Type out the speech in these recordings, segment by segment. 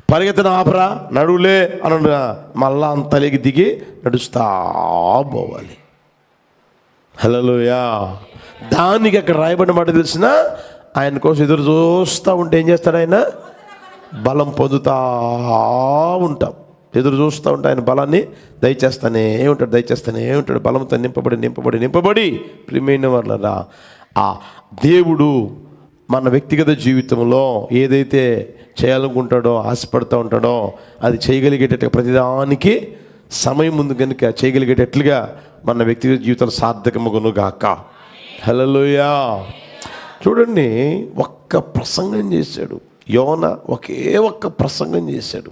పరిగెత్తన ఆపరా, నడువులే అని మళ్ళా అంతలేకి దిగి నడుస్తా పోవాలి. హల్లెలూయా. దానికి అక్కడ రాయబడిన మాట తెలిసిన, ఆయన కోసం ఎదురు చూస్తూ ఉంటే ఏం చేస్తాడు ఆయన? బలం పొందుతూ ఉంటాం. ఎదురు చూస్తూ ఉంటే ఆయన బలాన్ని దయచేస్తానే ఉంటాడు. బలంతో నింపబడి ప్రియమైన వాళ్ళరా, ఆ దేవుడు మన వ్యక్తిగత జీవితంలో ఏదైతే చేయాలనుకుంటాడో, ఆశపడుతూ ఉంటాడో అది చేయగలిగేటట్టుగా ప్రతిదానికి సమయం ఉంది కనుక చేయగలిగేటట్లుగా మన వ్యక్తిగత జీవితాలు సార్థకమగును గాక. హల్లెలూయా. చూడండి, ఒక్క ప్రసంగం చేశాడు యోన, ఒక్క ప్రసంగం చేశాడు.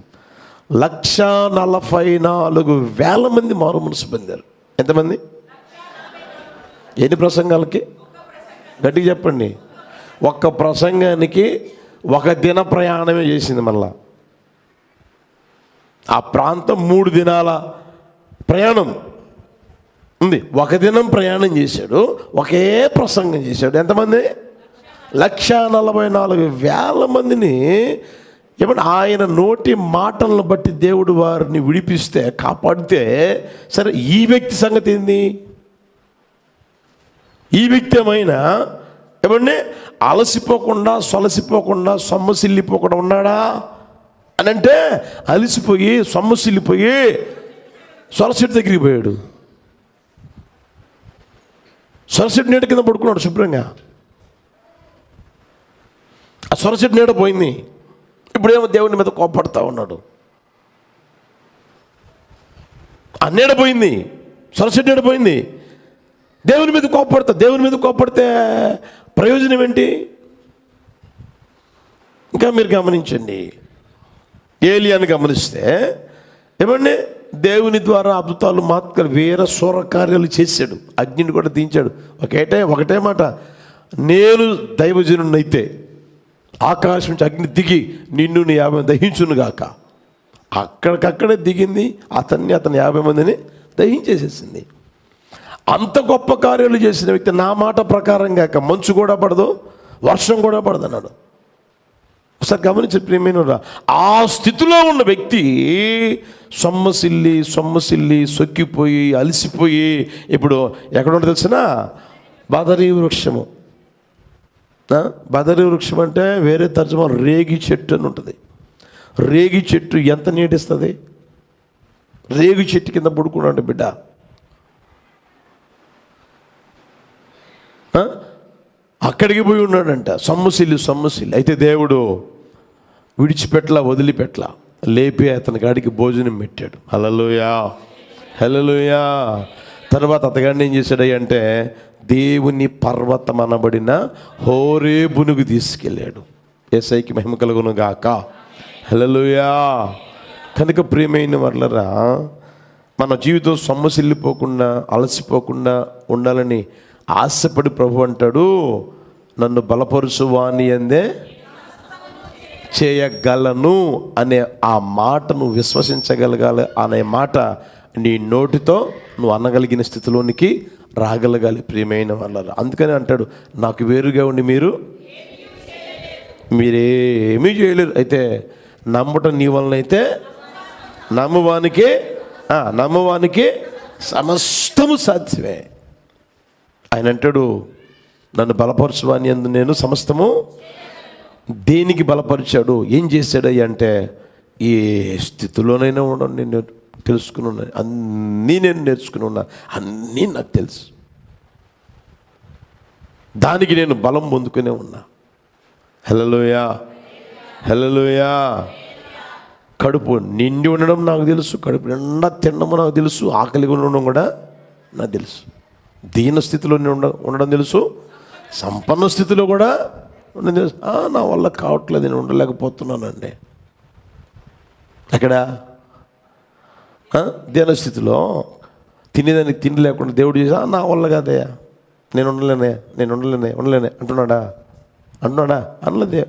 144,000 మంది మారు మనసు పొందారు. ఎంతమంది? ఎన్ని ప్రసంగాలకి? గట్టిగా చెప్పండి. ఒక్క ప్రసంగానికి 1 దిన ప్రయాణమే చేసింది. మళ్ళా ఆ ప్రాంతం 3 దినాల ప్రయాణం ఉంది. 1 దినం ప్రయాణం చేశాడు, ఒకే ప్రసంగం చేశాడు. ఎంతమంది? 144,000 మందిని. ఏమంటే ఆయన నోటి మాటలను బట్టి దేవుడు వారిని విడిపిస్తే, కాపాడితే, సరే ఈ వ్యక్తి సంగతి ఏంది? ఈ వ్యక్తి ఏమైనా ఏమండి అలసిపోకుండా, సొలసిపోకుండా, సొమ్మసిల్లిపోకుండా ఉన్నాడా అని అంటే, అలసిపోయి సొమ్మసిల్లిపోయి సొలసెట్టు దగ్గరికి పోయాడు. సొలసెట్టు నీడ కింద పడుకున్నాడు శుభ్రంగా. ఆ సొలసెట్టు నీడ పోయింది. ఇప్పుడేమో దేవుని మీద కోపడుతూ ఉన్నాడు. ఆ నీడ పోయింది, సొలసెట్టు నీడ పోయింది. దేవుని మీద కోపడితే ప్రయోజనం ఏంటి? ఇంకా మీరు గమనించండి, ఏలియాని గమనిస్తే ఏమండి దేవుని ద్వారా అద్భుతాలు, మాత్కాలు, వేర సూర కార్యాలు చేశాడు. అగ్నిని కూడా దించాడు. ఒకటే మాట, నేను దైవజనుడినైతే ఆకాశం నుంచి అగ్ని దిగి నిన్ను నీ 50 మంది దహించునుగాక. అక్కడికక్కడే దిగింది, అతన్ని 50 మందిని దహించేసేసింది. అంత గొప్ప కార్యాలు చేసిన వ్యక్తి నా మాట ప్రకారం కాక మంచు కూడా పడదు, వర్షం కూడా పడదు అన్నాడు. ఒకసారి గమనించి ప్రియమైన, ఆ స్థితిలో ఉన్న వ్యక్తి సొమ్మసిల్లి సొక్కిపోయి అలసిపోయి ఇప్పుడు ఎక్కడ ఉంటుంది తెలిసిన? బదరీ వృక్షము. బదరీ వృక్షం అంటే వేరే తర్జుమా రేగి చెట్టు అని ఉంటుంది. రేగి చెట్టు ఎంత నీటిస్తుంది? రేగి చెట్టు కింద పడుకున్నాడు బిడ్డ. అక్కడికి పోయి ఉన్నాడంట, సొమ్మసిల్లి. అయితే దేవుడు వదిలిపెట్ల లేపి అతని గాడికి భోజనం పెట్టాడు. హల్లెలూయా. తర్వాత అతగాడిని ఏం చేశాడు అంటే, దేవుని పర్వతం అనబడిన హోరేబునుకు తీసుకెళ్ళాడు. యేసయ్యకి మహిమ కలుగును గాక. హల్లెలూయా. కనుక ప్రియమైన వాళ్ళరా, మన జీవితం సొమ్మసిల్లిపోకుండా, అలసిపోకుండా ఉండాలని ఆశపడి ప్రభు అంటాడు, నన్ను బలపరుచు వాని అందే చేయగలను అనే ఆ మాటను విశ్వసించగలగాలి. అనే మాట నీ నోటితో నువ్వు అనగలిగిన స్థితిలోనికి రాగలగాలి ప్రియమైన వాళ్ళ. అందుకని అంటాడు, నాకు వేరుగా ఉండి మీరేమీ చేయలేరు. అయితే నమ్మటం నీ వలన అయితే నమ్మువానికి సమస్తము సాధ్యమే. ఆయన అంటాడు, నన్ను బలపరచువాని అందు నేను సమస్తము. దేనికి బలపరిచాడు? ఏం చేశాడయ్య అంటే, ఏ స్థితిలోనైనా ఉండను నేను తెలుసుకుని ఉన్నా, అన్నీ నేను నేర్చుకుని ఉన్నా, అన్నీ నాకు తెలుసు. దానికి నేను బలం పొందుకునే ఉన్నా. హల్లెలూయా. కడుపు నిండి ఉండడం నాకు తెలుసు, కడుపు నిండా తినడం నాకు తెలుసు, ఆకలిగా ఉండడం కూడా నాకు తెలుసు. దీన స్థితిలో ఉండడం తెలుసు, సంపన్న స్థితిలో కూడా ఉండడం తెలుసు. నా వల్ల కావట్లేదు, నేను ఉండలేకపోతున్నానండి. అక్కడ దీన స్థితిలో తినేదానికి తిండి లేకుండా దేవుడు చేసి, నా వల్ల కాదయ్యా, నేను ఉండలేనే అంటున్నాడా? అనలేదే,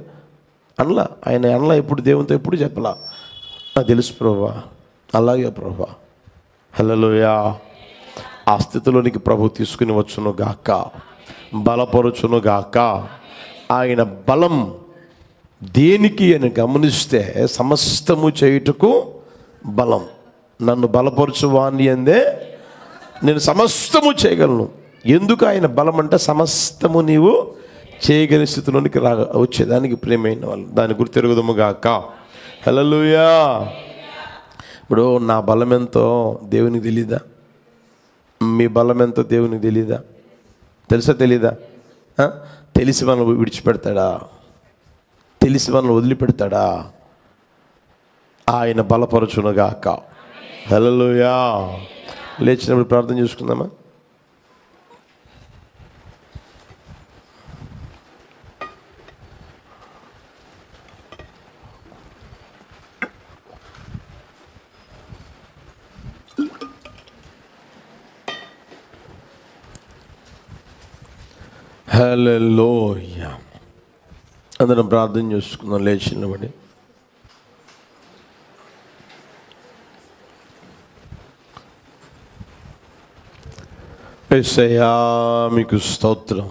ఆయన అనలా. ఎప్పుడు దేవునితో ఎప్పుడు చెప్పలా, నాకు తెలుసు ప్రభువా, అలాగే ప్రభువా. హల్లెలూయా. ఆ స్థితిలోనికి ప్రభు తీసుకుని వచ్చును గాక, బలపరుచును గాక. ఆయన బలం దేనికి అని గమనిస్తే సమస్తము చేయుటకు బలం. నన్ను బలపరచు వాని అందే నేను సమస్తము చేయగలను. ఎందుకు ఆయన బలం అంటే సమస్తము నీవు చేయగలిగే స్థితిలోనికి వచ్చేదానికి ప్రియమైన వాళ్ళు. దాని గురించి తిరుగుదము గాక. హల్లెలూయా. ఇప్పుడు నా బలం ఎంతో దేవునికి తెలీదా? మీ బలం ఎంతో దేవునికి తెలీదా? తెలుసా తెలీదా? తెలిసి మనల్ని విడిచిపెడతాడా? తెలిసి మనల్ని వదిలిపెడతాడా? ఆయన బలపరచునుగాక. హల్లెలూయా. లేచినప్పుడు ప్రార్థన చేసుకుందామా? హల్లెలూయా. అందరం ప్రార్థన చేసుకుందాం లేచినబడి. యేసయ్యా మీకు స్తోత్రం.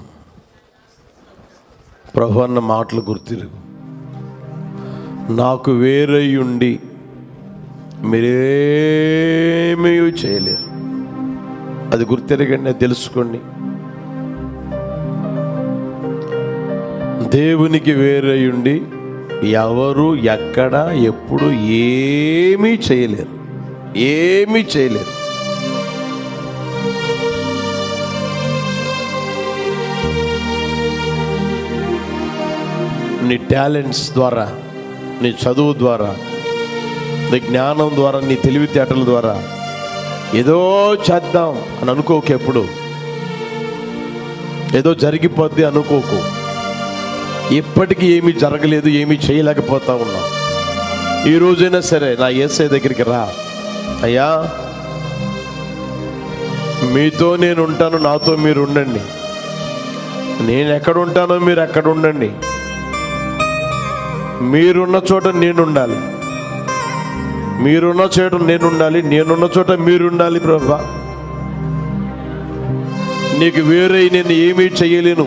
ప్రభు అన్న మాటలు గుర్తిరుగు. నాకు వేరయ్యుండి మీరేమీ చేయలేరు. అది గుర్తిరగండి, తెలుసుకోండి. దేవునికి వేరయ్యుండి ఎవరు ఎక్కడ ఎప్పుడు ఏమీ చేయలేరు, ఏమీ చేయలేరు. నీ టాలెంట్స్ ద్వారా, నీ చదువు ద్వారా, నీ జ్ఞానం ద్వారా, నీ తెలివితేటల ద్వారా ఏదో చేద్దాం అని అనుకోకు. ఎప్పుడు ఏదో జరిగిపోద్ది అనుకోకు. ఇప్పటికీ ఏమీ జరగలేదు, ఏమీ చేయలేకపోతా ఉన్నాం. ఈ రోజైనా సరే నా యేసయ్య దగ్గరికి రా. అయ్యా మీతో నేను ఉంటాను, నాతో మీరు ఉండండి. నేను ఎక్కడ ఉంటానో మీరు ఎక్కడ ఉండండి. మీరున్న చోట నేను ఉండాలి, మీరున్న చోట నేను ఉండాలి, నేనున్న చోట మీరు ఉండాలి. ప్రభువా నీకు వేరే నేను ఏమీ చేయలేను,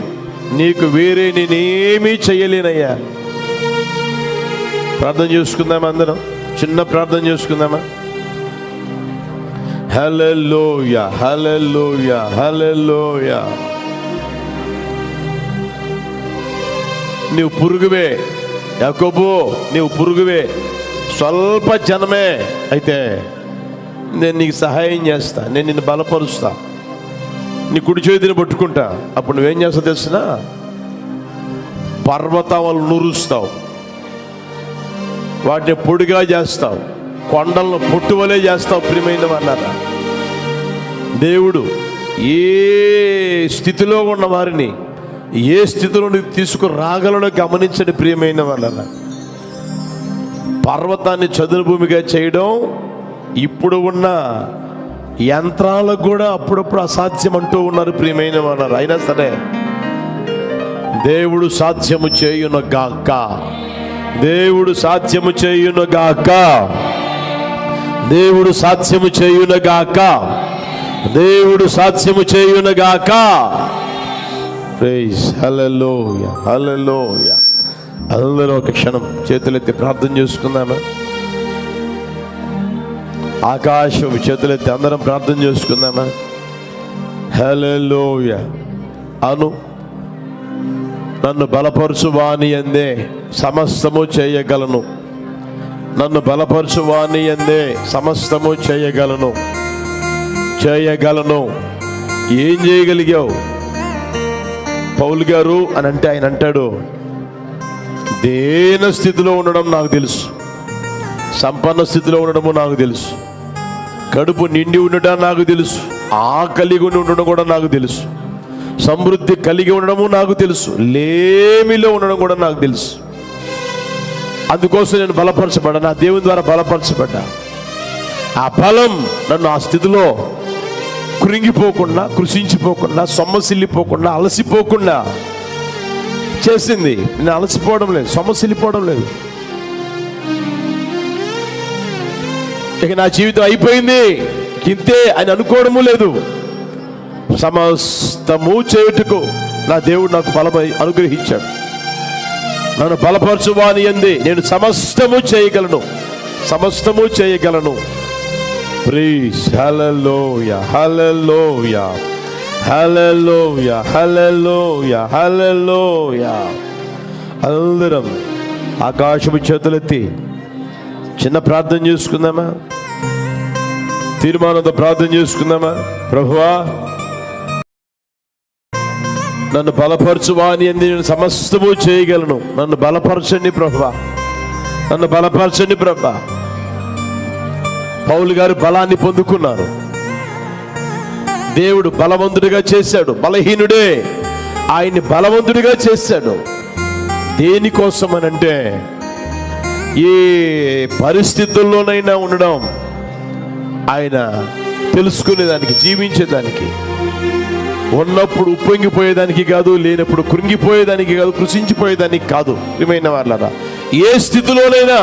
నీకు వేరే నేనేమీ చేయలేనయ్యా. ప్రార్థన చేసుకుందామా? అందరం చిన్న ప్రార్థన చేసుకుందామా? హల్లెలూయా, హల్లెలూయా, హల్లెలూయా. నీవు పురుగువే యాకోబు, నీవు పురుగువే, స్వల్ప జనమే అయితే నేను నీకు సహాయం చేస్తా, నేను నిన్ను బలపరుస్తా, నీ కుడి చేతిని పట్టుకుంటా. అప్పుడు నువ్వేం చేస్తావు తెలిసిన? పర్వతాలను నురుస్తావు, వాటిని పొడిగా చేస్తావు, కొండలను పొట్టువలే చేస్తావు. ప్రియమైన వాళ్ళారా, దేవుడు ఏ స్థితిలో ఉన్న వారిని ఏ స్థితిలో తీసుకురాగలనో గమనించండి. ప్రియమైన వాళ్ళారా, పర్వతాన్ని చదును భూమిగా చేయడం ఇప్పుడు ఉన్న యంత్రాలకు కూడా అప్పుడప్పుడు అసాధ్యం అంటూ ఉన్నారు. ప్రియమైన వాళ్ళారా, అయినా సరే దేవుడు సాధ్యము చేయును గాక, దేవుడు సాధ్యము చేయును గాక, దేవుడు సాధ్యము చేయును గాక, దేవుడు సాధ్యము చేయును గాక. ప్రైజ్ హల్లెలూయా, హల్లెలూయా. అందరూ ఒక క్షణం చేతులెత్తి ప్రార్థన చేసుకుందామా? ఆకాశం చేతులెత్తి అందరం ప్రార్థన చేసుకుందామా? హల్లెలూయా. అను నన్ను బలపరచు వాని యందే సమస్తము చేయగలను, నన్ను బలపరచు వాని యందే సమస్తము చేయగలను, చేయగలను. ఏం చేయగలిగావు పౌలు గారు అని అంటే ఆయన అంటాడు, దేన స్థితిలో ఉండడం నాకు తెలుసు, సంపన్న స్థితిలో ఉండడము నాకు తెలుసు, కడుపు నిండి ఉండడం నాకు తెలుసు, ఆకలిగా ఉండడం కూడా నాకు తెలుసు, సమృద్ధి కలిగి ఉండడము నాకు తెలుసు, లేమిలో ఉండడం కూడా నాకు తెలుసు. అందుకోసం నేను బలపరచబడ్డా, నా దేవుని ద్వారా బలపరచబడ్డా. ఆ బలం నన్ను ఆ స్థితిలో కృంగిపోకుండా, కృషించిపోకుండా, సొమ్మసిల్లిపోకుండా, అలసిపోకుండా చేసింది. నేను అలసిపోవడం లేదు, సొమ్మసిల్లిపోవడం లేదు. ఇక నా జీవితం అయిపోయింది ఇంతే అని అనుకోవడము లేదు. సమస్తము చేయుటకు నా దేవుడు నాకు బలమై అనుగ్రహించాడు. నన్ను బలపరచువాని యందు నేను సమస్తము చేయగలను, సమస్తము చేయగలను. ప్రైజ్ హల్లెలూయా, హల్లెలూయా, హల్లెలూయా, హల్లెలూయా, హల్లెలూయా. అందరం ఆకాశపు చేతులెత్తి చిన్న ప్రార్థన చేసుకుందామా? తీర్మానంతో ప్రార్థన చేసుకుందామా? ప్రభువా, నన్ను బలపరచువాని యందు నేను సమస్తము చేయగలను. నన్ను బలపరచండి ప్రభువా, నన్ను బలపరచండి ప్రభువా. పౌలు గారు బలాన్ని పొందుకున్నారు. దేవుడు బలవంతుడిగా చేశాడు. బలహీనుడే ఆయన్ని బలవంతుడిగా చేశాడు. దేనికోసం అనంటే ఏ పరిస్థితుల్లోనైనా ఉండడం ఆయన తెలుసుకునేదానికి, జీవించేదానికి. ఉన్నప్పుడు ఉప్పొంగిపోయేదానికి కాదు, లేనప్పుడు కృంగిపోయేదానికి కాదు, కృషించిపోయేదానికి కాదు. ప్రియమైన వాళ్ళరా, ఏ స్థితిలోనైనా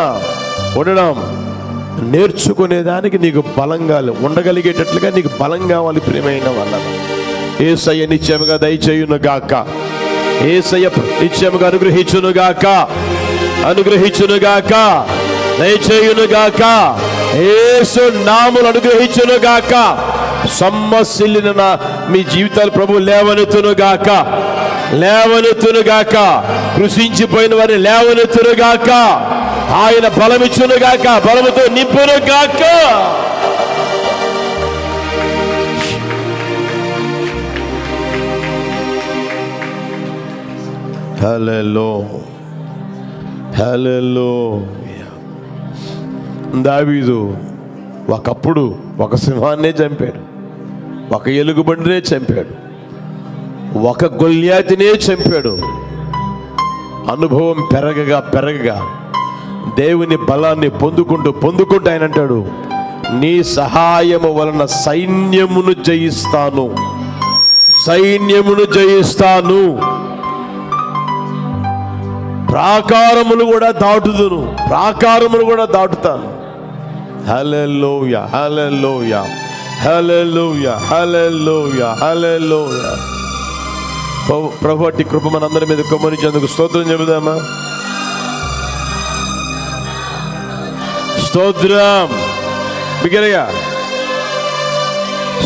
ఉండడం నేర్చుకునేదానికి నీకు బలంగా ఉండగలిగేటట్లుగా నీకు బలం కావాలి. ప్రియమైన వాళ్ళరా, యేసయ్య నిత్యముగా దయచేయును గాక, యేసయ్య నిత్యముగా అనుగ్రహించును గాక, అనుగ్రహించును గాక, దయచేయును గాక, యేసు నామమున అనుగ్రహించును గాక. సమ్మసిల్లిన మీ జీవితాలు ప్రభు లేవనెత్తును గాక, లేవనెత్తును గాక. కృషించిపోయిన వారిని లేవనెత్తును గాక. ఆయన బలమిచ్చును గాక, బలముతో నింపును గాక. హల్లెలూయా, హల్లెలూయా. దావీదు ఒకప్పుడు ఒక సింహాన్నే చంపాడు, ఒక ఎలుగుబండినే చంపాడు, ఒక గొల్యాతినే చంపాడు. అనుభవం పెరగగా పెరగగా దేవుని బలాన్ని పొందుకుంటూ ఆయన అంటాడు, నీ సహాయము వలన సైన్యమును జయిస్తాను, సైన్యమును జయిస్తాను, ప్రాకారములు కూడా దాటుదును, ప్రాకారములు కూడా దాటుతాను. హల్లెలూయా, హల్లెలూయా, హల్లెలూయా, హల్లెలూయా, హల్లెలూయా. ప్రభు అట్టి కృప మనందరి మీద కుమ్మరించేందుకు స్తోత్రం చెబుదామా? స్తోత్రం బిగ్గరగా,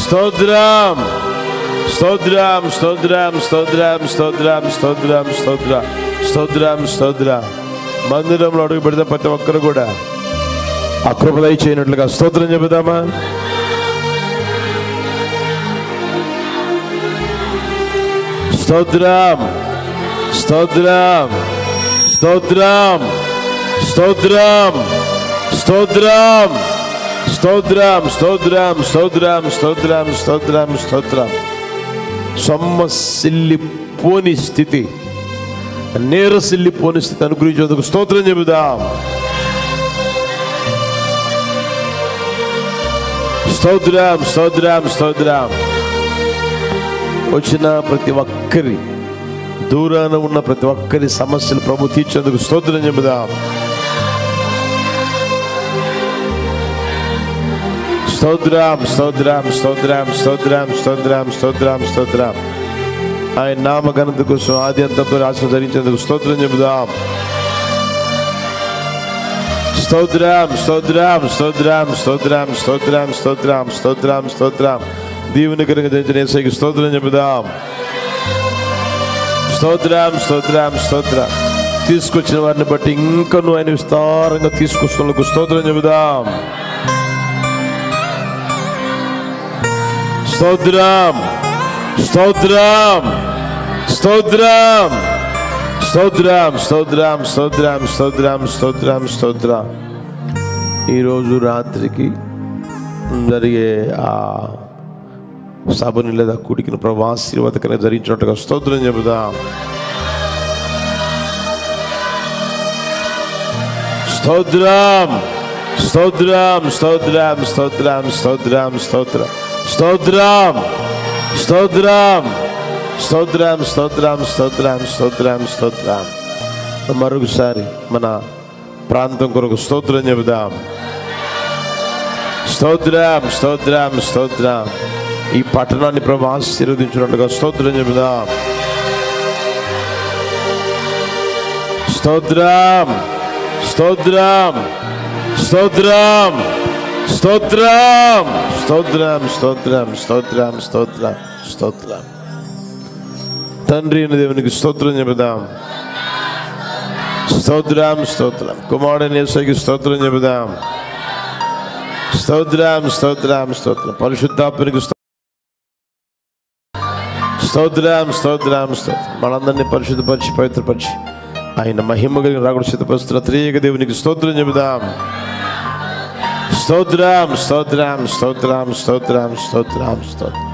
స్తోత్రం, స్తోత్రం, స్తోత్రం, స్తోత్రం, స్తోత్రం, స్తోత్రం, స్తోత్రం, స్తోత్రం, స్తోత్రం. మందిరంలో అడుగు పెడితే ప్రతి ఒక్కరు కూడా ఆ కృప దయచేయనట్లుగా స్తోత్రం చెబుదామా? స్తోత్రం, స్తోత్రం, స్తోత్రం, స్తోత్రం, స్తోత్రం, స్తోత్రం, స్తోత్రం, స్తోత్రం, స్తోత్రం, స్తోత్రం, స్తోత్రం. సొమ్మసిల్లిపోని స్థితి, నీరసిల్లిపోని స్థితి అనుగ్రహించేందుకు స్తోత్రం చెబుదాం. స్తోత్రం, స్తోత్రం, స్తోత్రం. వచ్చిన ప్రతి ఒక్కరి, దూరాన ఉన్న ప్రతి ఒక్కరి సమస్యలు ప్రభు తీర్చేందుకు స్తోత్రం చెబుదాం. స్తోత్రం, స్తోత్రం, స్తోత్రం, స్తోత్రం, స్తోత్రం, స్తోత్రం, స్తోత్రం. ఆయన నామఘనత కోసం ఆది అంతపు ఆశీర్వదించేందుకు స్తోత్రం చెబుదాం. స్తోత్రం, స్తోత్రం, స్తోత్రం, స్తోత్రం, స్తోత్రం, స్తోత్రం, స్తోత్రం, స్తోత్రం. దీవునికరంగా ధరించిన యేసయ్యకు స్తోత్రం చెబుదాం. స్తోత్రం, స్తోత్రం, స్తోత్రం. తీసుకొచ్చిన వారిని బట్టి ఇంకా నువ్వు ఆయన విస్తారంగా తీసుకొస్తున్నందుకు స్తోత్రం చెబుదాం. స్తోత్రం, స్తోత్రం, స్తోత్రం, స్తోత్రం, స్తోత్రం, స్తోత్రం, స్తోత్రం, స్తోత్రం, స్తోత్రం. ఈరోజు రాత్రికి జరిగే ఆ సభని లేదా కూడికిన ప్రభు ఆశీర్వాదకరంగా జరిగించినట్టుగా స్తోత్రం చెబుదాం. స్తోత్రం, స్తోత్రం, స్తోత్రం, స్తోత్రం, స్తోత్రం, స్తోత్రం, స్తోత్రం, స్తోత్రం, స్తోత్రం, స్తోత్రం, స్తోత్రం, స్తోత్రం, స్తోత్రం. మరొకసారి మన ప్రాంతం కొరకు స్తోత్రం చెబుదాం. స్తోత్రం, స్తోత్రం, స్తోత్రం. ఈ పట్టణాన్ని ప్రభు ఆశీర్వదించినట్టుగా స్తోత్రం చెబుదాం. స్తోత్రం, స్తోత్రం, స్తోత్రం, స్తోత్రం, స్తోత్రం, స్తోత్రం, స్తోత్రం, స్తోత్రం, స్తోత్రం. తండ్రి అయిన దేవునికి స్తోత్రం చెబుదాం. స్తోత్రం, స్తోత్రం. కుమారుడైన యేసుకి స్తోత్రం చెబుదాం. స్తోత్రం, స్తోత్రం, స్తోత్రం. పరిశుద్ధాత్మనికి స్తోత్రం, స్తోత్రం, స్తోత్రం. మనందరినీ పరిశుద్ధపరిచి పవిత్రపరిచి ఆయన మహిమ కలిగిన రాకుడు సిద్ధపరుస్తున్న త్రియేక దేవునికి స్తోత్రం చెబుదాం. స్తోత్రం, స్తోత్రం, స్తోత్రం, స్తోత్రం, స్తోత్రం, స్తోత్రం.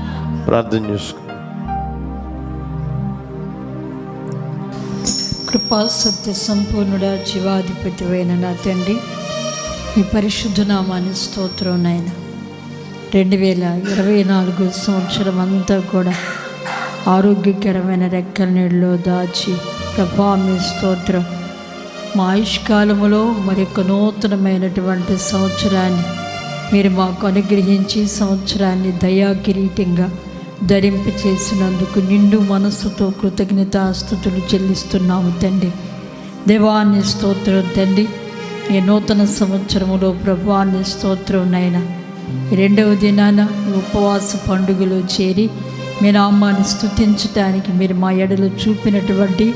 ప్రార్థన చేసుకో. కృపా సత్య సంపూర్ణుడ జీవాధిపతివైన నా తండ్రి, మీ పరిశుద్ధ నామాన్ని స్తోత్రం నాయన. 2024 సంవత్సరం అంతా కూడా ఆరోగ్యకరమైన రెక్కల నీళ్ళలో దాచి ప్రభా మీ స్తోత్రం. మా ఆయుష్కాలములో మరొక నూతనమైనటువంటి సంవత్సరాన్ని మీరు మాకు అనుగ్రహించి సంవత్సరాన్ని దయా కిరీటంగా ధరింప చేసినందుకు నిండు మనస్సుతో కృతజ్ఞతాస్తుతులు చెల్లిస్తున్నాము తండ్రి. దేవాన్ని స్తోత్రం తండ్రి. ఈ నూతన సంవత్సరములో ప్రభువాన్ని స్తోత్రం నాయన. 2వ దినాన ఉపవాస పండుగలో చేరి మీ నామాన్ని స్తుతించడానికి మీరు మా ఎడలో చూపినటువంటి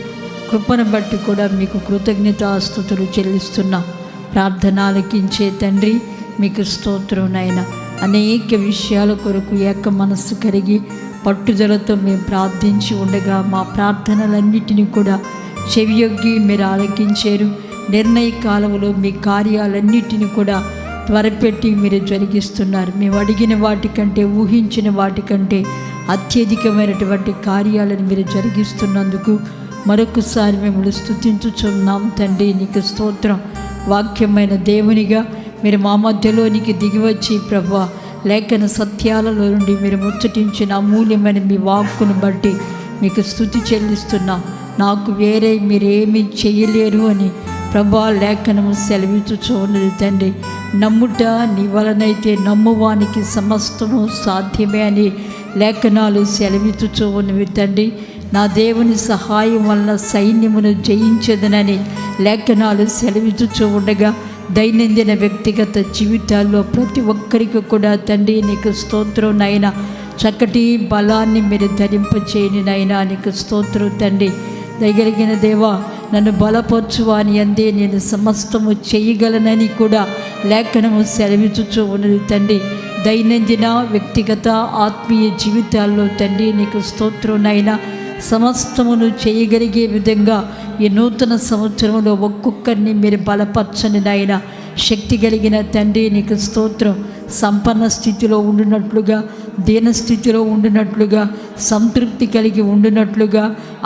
కృపను బట్టి కూడా మీకు కృతజ్ఞతాస్తుతులు చెల్లిస్తున్నాం. ప్రార్థన ఆలకించే తండ్రి మీకు స్తోత్రం నాయన. అనేక విషయాల కొరకు ఏక మనస్సు కలిగి పట్టుదలతో మేము ప్రార్థించి ఉండగా మా ప్రార్థనలన్నిటినీ కూడా చెవియొగ్గి మీరు ఆలకించారు. నిర్ణయ కాలంలో మీ కార్యాలన్నిటినీ కూడా త్వరపెట్టి మీరు జరిగిస్తున్నారు. మేము అడిగిన వాటికంటే ఊహించిన వాటికంటే అత్యధికమైనటువంటి కార్యాలను మీరు జరిగిస్తున్నందుకు మరొకసారి మిమ్మల్ని స్తుతించుచున్నాం తండ్రి. నీకు స్తోత్రం. వాక్యమైన దేవునిగా మీరు మా మధ్యలోనికి దిగివచ్చి ప్రభువా లేఖన సత్యాలలో నుండి మీరు ముచ్చటించిన అమూల్యమైన మీ వాక్కును బట్టి మీకు స్తుతి చెల్లిస్తున్నాం. నాకు వేరే మీరేమీ చేయలేరు అని ప్రభా లేఖనము సెలవిచ్చుచున్నది తండ్రి. నమ్ముట నీ వలనైతే నమ్మువానికి సమస్తము సాధ్యమే అని లేఖనాలు సెలవిచ్చుచూ ఉన్నవి తండ్రి. నా దేవుని సహాయం వలన సైన్యమును జయించదనని లేఖనాలు సెలవిచ్చుచూ ఉండగా దైనందిన వ్యక్తిగత జీవితాల్లో ప్రతి ఒక్కరికి కూడా తండ్రి నీకు స్తోత్రం నాయన. చక్కటి బలాన్ని మీరు ధరింపచేయని నాయన నీకు స్తోత్రం తండ్రి. దయగలిగిన దేవా నన్ను బలపరచువాని అందే నేను సమస్తము చేయగలనని కూడా లేఖనము సెలవిచ్చుచూ ఉన్నది తండ్రి. దైనందిన వ్యక్తిగత ఆత్మీయ జీవితాల్లో తండ్రి నీకు స్తోత్రం నాయన. సమస్తమును చేయగలిగే విధంగా ఈ నూతన సంవత్సరంలో ఒక్కొక్కరిని మీరు బలపరచని నాయన. శక్తి కలిగిన తండ్రి నీకు స్తోత్రం. సంపన్న స్థితిలో ఉండినట్లుగా, దీనస్థితిలో ఉండినట్లుగా, సంతృప్తి కలిగి ఉండినట్లుగా,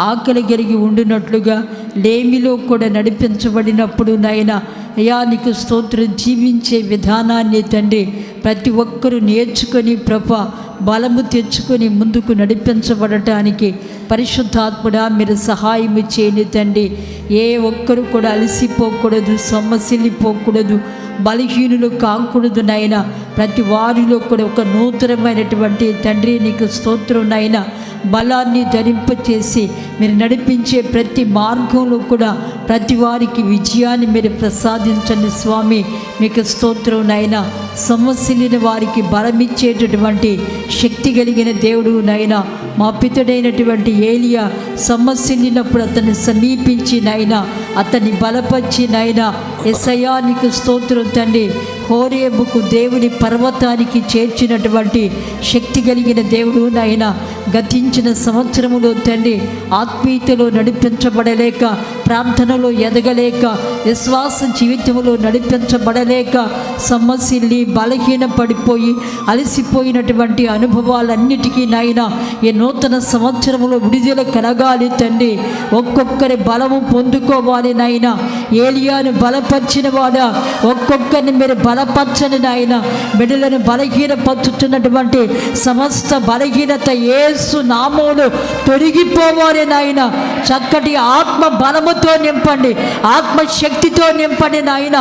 ఆకలి కలిగి ఉండినట్లుగా, లేమిలో కూడా నడిపించబడినప్పుడు నాయన అయ్యా నీకు స్తోత్రం. జీవించే విధానాన్ని తండ్రి ప్రతి ఒక్కరూ నేర్చుకొని ప్రభా బలము తెచ్చుకొని ముందుకు నడిపించబడటానికి పరిశుద్ధాత్ముడా మీరు సహాయం చేయని తండ్రి. ఏ ఒక్కరు కూడా అలసిపోకూడదు, సొమ్మసిల్లిపోకూడదు, బలహీనులు కాకూడదు నాయన. ప్రతి వారిలో కూడా ఒక నూతనమైనటువంటి తండ్రి నీకు స్తోత్రం నాయన బలాన్ని ధరింపచేసి మీరు నడిపించే ప్రతి మార్గంలో కూడా ప్రతి వారికి విజయాన్ని మీరు ప్రసాదించండి స్వామి. మీకు స్తోత్రం నాయన. సమస్యలేని వారికి బలమిచ్చేటటువంటి శక్తి కలిగిన దేవుడు నాయన. మా పితుడైనటువంటి ఏలియా సమస్యలినప్పుడు అతన్ని సమీపించి నాయన అతన్ని బలపరిచి నాయన యేసయ్యా నీకు స్తోత్రం తండ్రి. హోరేబుకు దేవుని పర్వతానికి చేర్చినటువంటి శక్తి కలిగిన దేవుడు నాయన. గతించిన సంవత్సరములో తండ్రి ఆత్మీయతలో నడిపించబడలేక, ప్రార్థనలో ఎదగలేక, విశ్వాస జీవితంలో నడిపించబడలేక సమస్యల్ని బలహీన పడిపోయి అలసిపోయినటువంటి అనుభవాలన్నిటికీ నాయన ఈ నూతన సంవత్సరంలో విడుదల కలగాలి తండ్రి. ఒక్కొక్కరి బలము పొందుకోవాలి నాయన. ఏలియాను బలపరిచిన వాడా, ఒక్కొక్కరిని మీరు బలపరచని నాయన. బిడ్డలను బలహీనపరుచుతున్నటువంటి సమస్త బలహీనత యేసు నామములో తొలగిపోవాలి నాయన. చక్కటి ఆత్మ బలముతో నింపండి, ఆత్మశక్తితో నింపండి నాయన.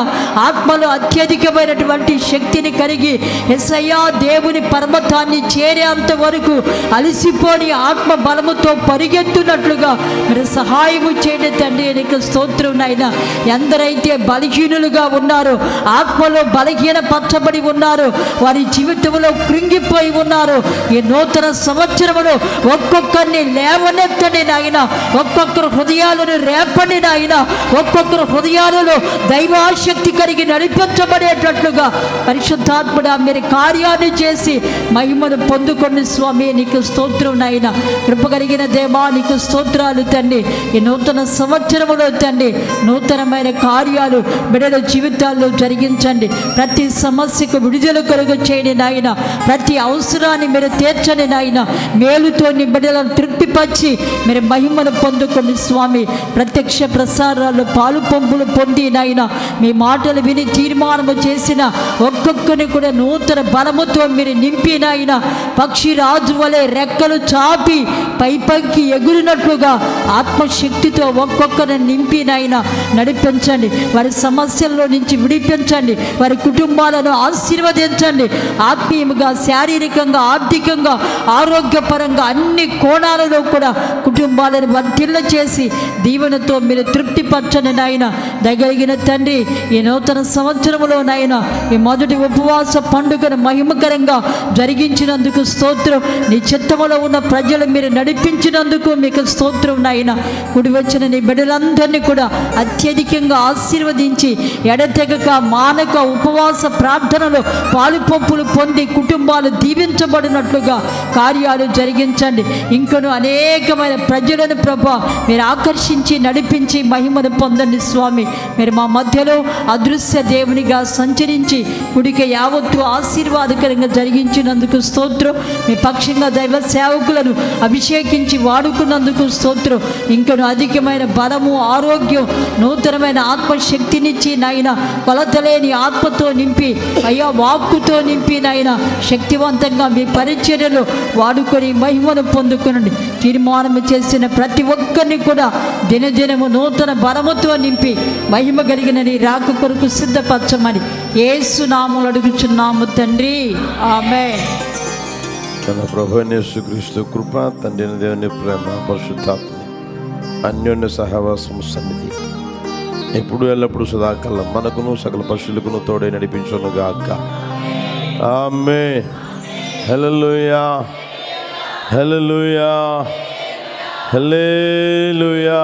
ఆత్మలో అత్యధికమైనటువంటి శక్తిని కలిగి యేసయ్యా దేవుని పర్వతాన్ని చేరేంత వరకు అలసిపోని ఆత్మ బలముతో పరిగెత్తున్నట్లుగా మీరు సహాయము చేయండి తండ్రి. నీకు స్తోత్రం నాయన. ఎందరైతే బలహీనులుగా ఉన్నారో, ఆత్మలో బలహీనపరచబడి ఉన్నారో, వారి జీవితంలో కృంగిపోయి ఉన్నారు, ఈ నూతన సంవత్సరములో ఒక్కొక్కరిని లేవనెత్తండి నాయన. ఒక్కొక్కరు హృదయాలను రేపండి నాయన. ఒక్కొక్కరు హృదయాలలో దైవాశక్తి కలిగి నడిపించబడేటట్లుగా పరిశుద్ధాత్ముడా మీరు కార్యాన్ని చేసి మహిమను పొందుకోండి స్వామి. నీకు స్తోత్రం నాయన. కృప కలిగిన దేవా నీకు స్తోత్రాలు తండ్రి. ఈ నూతన సంవత్సరములో తండ్రి నూతనమైన కార్యాలు బిడ్డల జీవితాల్లో జరిగించండి. ప్రతి సమస్యకు విడుదల కలుగ చేయండి నాయన. ప్రతి అవసరాన్ని మీరు తీర్చండి నాయన. మేలుతో నీ బిడ్డలను తృప్తిపరిచి మీరు మహిమను పొందుకోండి స్వామి. ప్రత్యక్ష ప్రసారాలు పాలు పంపులు పొంది నాయన మీ మాటలు విని తీర్మానము చేసిన ఒక్కొక్కరిని కూడా నూతన బలముతో మీరు నింపి నాయన. పక్షి రాజు వలె రెక్కలు చాపి పైపైకి ఎగురినట్లుగా ఆత్మశక్తితో ఒక్కొక్కరిని నింపి నాయన నడిపించండి. వారి సమస్యల్లో నుంచి విడిపించండి. వారి కుటుంబాలను ఆశీర్వదించండి. ఆత్మీయంగా, శారీరకంగా, ఆర్థికంగా, ఆరోగ్యపరంగా అన్ని కోణాలలో కూడా కుటుంబాలను వర్ధిల్ల చేసి దీవెనతో మీరు తృప్తిపరచండి నాయన. దయగలిగిన తండ్రి ఈ నూతన సంవత్సరంలో నాయన ఈ మొదటి ఉపవాస పండుగను మహిమకరంగా జరిగించినందుకు స్తోత్రం. నీ చిత్తములో ఉన్న ప్రజలు మీరు నడిపించినందుకు మీకు స్తోత్రం నాయన. కుడి వచ్చిన నీ బిడ్డలందరినీ కూడా అత్యధికంగా ఆశీర్వదించి ఎడతెగక మానక ఉపవాస ప్రార్థనలో పాలు పంపులు పొంది కుటుంబాలు దీవించబడినట్లుగా కార్యాలు జరిగించండి. ఇంకను అనేకమైన ప్రజలను ప్రభా మీరు ఆకర్షించి నడిపించి మహిమను పొందండి స్వామి. మీరు మా మధ్యలో అదృశ్య దేవునిగా సంచరించి కుడికి యావత్తు ఆశీర్వాదకరంగా జరిగించినందుకు స్తోత్రం. మీ పక్షంగా దైవ సేవకులను అభిషేకించి వాడుకున్నందుకు స్తోత్రం. ఇంకను అధికమైన బలము, ఆరోగ్యం, నూతనమైన ఆత్మశక్తినిచ్చి నాయన కొలతలేని ఆత్మతో నింపి అయ్యా వాక్కుతో నింపి నాయన శక్తివంతంగా మీ పరిచర్యలు వాడుకొని మహిమను పొందుకునండి. తీర్మానము చేసిన ప్రతి ఒక్కరిని కూడా దినదినము నూతన బలముతో నింపి మహిమ కలిగిన నీ రాక కొరకు సిద్ధపరచమని యేసు నామములో అడుగుచున్నాము తండ్రి. ఆమేన్. మన ప్రభువైన యేసుక్రీస్తు కృప, తండ్రి అయిన దేవుని ప్రేమ, పరిశుద్ధాత్మ అన్యోన్య సహవాసము సన్నిధి ఎప్పుడు ఎల్లప్పుడు సదాకాలం మనకును సకల పశువులకును తోడై నడిపించునుగాక. ఆమేన్. హల్లెలూయా, హల్లెలూయా, హల్లెలూయా.